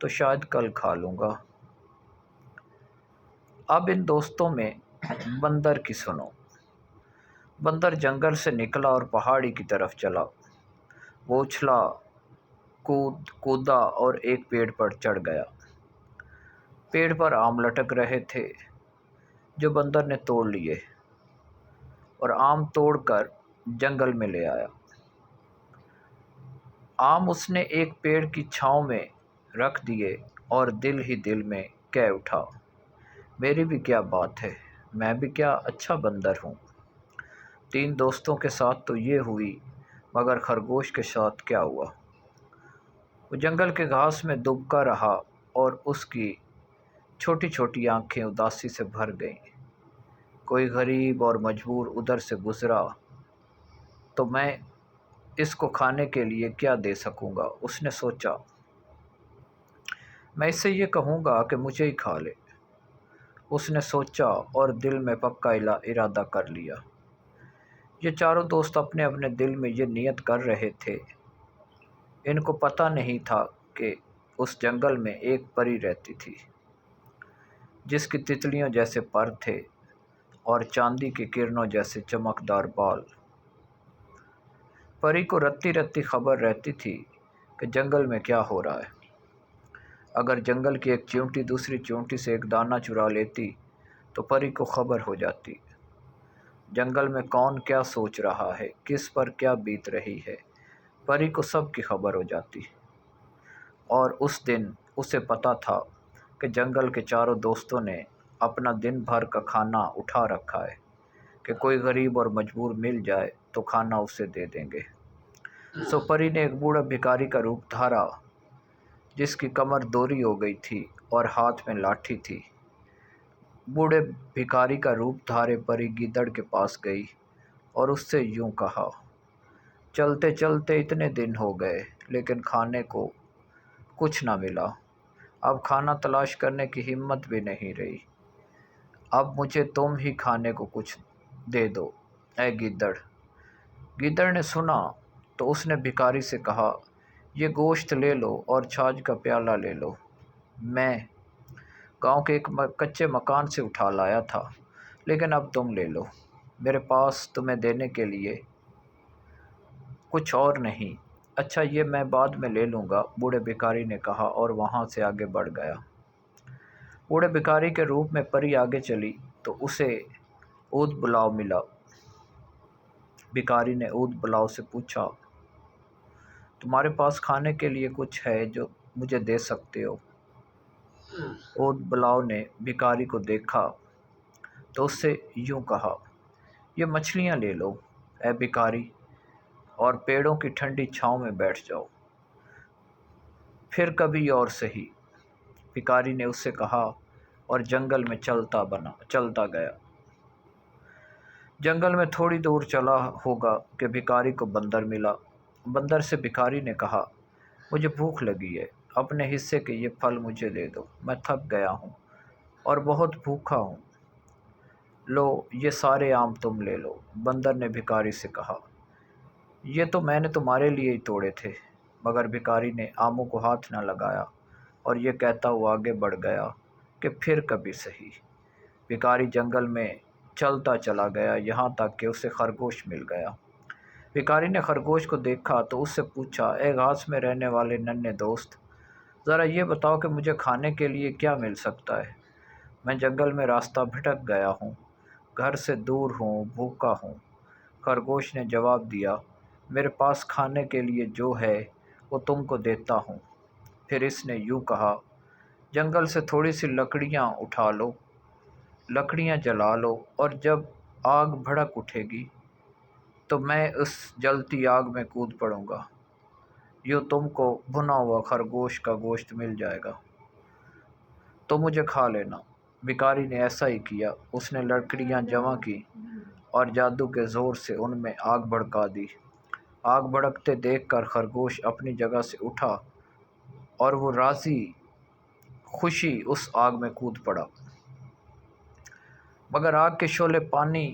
تو شاید کل کھا لوں گا۔ اب ان دوستوں میں بندر کی سنو۔ بندر جنگل سے نکلا اور پہاڑی کی طرف چلا۔ وہ اچھلا، کودا اور ایک پیڑ پر چڑھ گیا۔ پیڑ پر آم لٹک رہے تھے جو بندر نے توڑ لیے اور آم توڑ کر جنگل میں لے آیا۔ آم اس نے ایک پیڑ کی چھاؤں میں رکھ دیے اور دل ہی دل میں کہہ اٹھا، میری بھی کیا بات ہے، میں بھی کیا اچھا بندر ہوں۔ 3 دوستوں کے ساتھ تو یہ ہوئی، مگر خرگوش کے ساتھ کیا ہوا؟ وہ جنگل کے گھاس میں دبکا رہا اور اس کی چھوٹی چھوٹی آنکھیں اداسی سے بھر گئیں۔ کوئی غریب اور مجبور ادھر سے گزرا تو میں اس کو کھانے کے لیے کیا دے سکوں گا، اس نے سوچا۔ میں اس سے یہ کہوں گا کہ مجھے ہی کھا لے، اس نے سوچا اور دل میں پکا ارادہ کر لیا۔ یہ چاروں دوست اپنے اپنے دل میں یہ نیت کر رہے تھے۔ ان کو پتہ نہیں تھا کہ اس جنگل میں ایک پری رہتی تھی جس کی تتلیوں جیسے پر تھے اور چاندی کی کرنوں جیسے چمکدار بال۔ پری کو رتی رتی خبر رہتی تھی کہ جنگل میں کیا ہو رہا ہے۔ اگر جنگل کی ایک چیونٹی دوسری چیونٹی سے ایک دانہ چرا لیتی تو پری کو خبر ہو جاتی۔ جنگل میں کون کیا سوچ رہا ہے، کس پر کیا بیت رہی ہے، پری کو سب کی خبر ہو جاتی۔ اور اس دن اسے پتہ تھا کہ جنگل کے چاروں دوستوں نے اپنا دن بھر کا کھانا اٹھا رکھا ہے کہ کوئی غریب اور مجبور مل جائے تو کھانا اسے دے دیں گے۔ سو پری نے ایک بوڑھا بھکاری کا روپ دھارا جس کی کمر دوری ہو گئی تھی اور ہاتھ میں لاٹھی تھی۔ بوڑھے بھکاری کا روپ دھارے پری گیدڑ کے پاس گئی اور اس سے یوں کہا، چلتے چلتے اتنے دن ہو گئے لیکن کھانے کو کچھ نہ ملا، اب کھانا تلاش کرنے کی ہمت بھی نہیں رہی، اب مجھے تم ہی کھانے کو کچھ دے دو اے گیدڑ۔ گیدڑ نے سنا تو اس نے بھکاری سے کہا، یہ گوشت لے لو اور چھاچھ کا پیالہ لے لو، میں گاؤں کے ایک کچے مکان سے اٹھا لایا تھا، لیکن اب تم لے لو، میرے پاس تمہیں دینے کے لیے کچھ اور نہیں۔ اچھا یہ میں بعد میں لے لوں گا، بوڑھے بھکاری نے کہا اور وہاں سے آگے بڑھ گیا۔ بوڑھے بھکاری کے روپ میں پری آگے چلی تو اسے اود بلاؤ ملا۔ بھکاری نے اود بلاؤ سے پوچھا، تمہارے پاس کھانے کے لیے کچھ ہے جو مجھے دے سکتے ہو؟ اود بلاؤ نے بھکاری کو دیکھا تو اس سے یوں کہا، یہ مچھلیاں لے لو اے بھکاری اور پیڑوں کی ٹھنڈی چھاؤں میں بیٹھ جاؤ، پھر کبھی اور سہی۔ بھکاری نے اس سے کہا اور جنگل میں چلتا گیا۔ جنگل میں تھوڑی دور چلا ہوگا کہ بھکاری کو بندر ملا۔ بندر سے بھکاری نے کہا، مجھے بھوک لگی ہے، اپنے حصے کے یہ پھل مجھے دے دو، میں تھک گیا ہوں اور بہت بھوکا ہوں، لو یہ سارے آم تم لے لو۔ بندر نے بھکاری سے کہا، یہ تو میں نے تمہارے لیے ہی توڑے تھے، مگر بھکاری نے آموں کو ہاتھ نہ لگایا اور یہ کہتا ہوا آگے بڑھ گیا کہ پھر کبھی سہی۔ بھکاری جنگل میں چلتا چلا گیا یہاں تک کہ اسے خرگوش مل گیا۔ بھکاری نے خرگوش کو دیکھا تو اس سے پوچھا، اے گھاس میں رہنے والے ننھے دوست، ذرا یہ بتاؤ کہ مجھے کھانے کے لیے کیا مل سکتا ہے؟ میں جنگل میں راستہ بھٹک گیا ہوں، گھر سے دور ہوں، بھوکا ہوں۔ خرگوش نے جواب دیا، میرے پاس کھانے کے لیے جو ہے وہ تم کو دیتا ہوں۔ پھر اس نے یوں کہا، جنگل سے تھوڑی سی لکڑیاں اٹھا لو، لکڑیاں جلا لو اور جب آگ بھڑک اٹھے گی تو میں اس جلتی آگ میں کود پڑوں گا، یوں تم کو بھنا ہوا خرگوش کا گوشت مل جائے گا، تو مجھے کھا لینا۔ بھکاری نے ایسا ہی کیا، اس نے لکڑیاں جمع کی اور جادو کے زور سے ان میں آگ بھڑکا دی۔ آگ بھڑکتے دیکھ کر خرگوش اپنی جگہ سے اٹھا اور وہ راضی خوشی اس آگ میں کود پڑا، مگر آگ کے شعلے پانی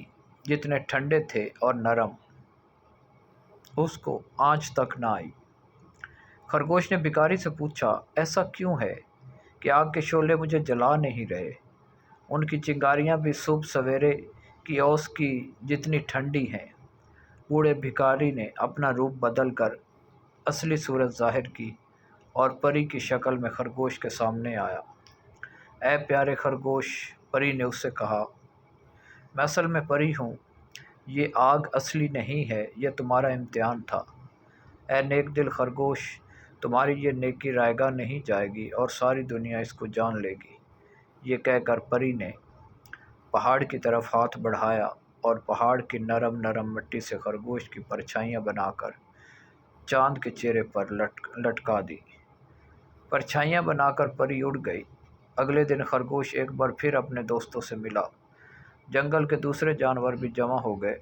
جتنے ٹھنڈے تھے اور نرم، اس کو آنچ تک نہ آئی۔ خرگوش نے بھکاری سے پوچھا، ایسا کیوں ہے کہ آگ کے شعلے مجھے جلا نہیں رہے؟ ان کی چنگاریاں بھی صبح سویرے کی اوس کی جتنی ٹھنڈی ہیں۔ بوڑھے بھکاری نے اپنا روپ بدل کر اصلی صورت ظاہر کی اور پری کی شکل میں خرگوش کے سامنے آیا۔ اے پیارے خرگوش، پری نے اس سے کہا، میں اصل میں پری ہوں، یہ آگ اصلی نہیں ہے، یہ تمہارا امتحان تھا۔ اے نیک دل خرگوش، تمہاری یہ نیکی رائے گاہ نہیں جائے گی اور ساری دنیا اس کو جان لے گی۔ یہ کہہ کر پری نے پہاڑ کی طرف ہاتھ بڑھایا اور پہاڑ کی نرم نرم مٹی سے خرگوش کی پرچھائیاں بنا کر چاند کے چہرے پر لٹکا دی۔ پرچھائیاں بنا کر پری اڑ گئی۔ اگلے دن خرگوش ایک بار پھر اپنے دوستوں سے ملا۔ جنگل کے دوسرے جانور بھی جمع ہو گئے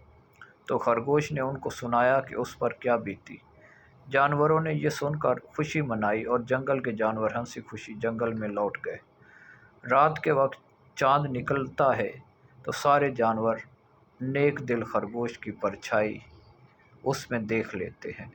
تو خرگوش نے ان کو سنایا کہ اس پر کیا بیتی۔ جانوروں نے یہ سن کر خوشی منائی اور جنگل کے جانور ہنسی خوشی جنگل میں لوٹ گئے۔ رات کے وقت چاند نکلتا ہے تو سارے جانور نیک دل خرگوش کی پرچھائی اس میں دیکھ لیتے ہیں۔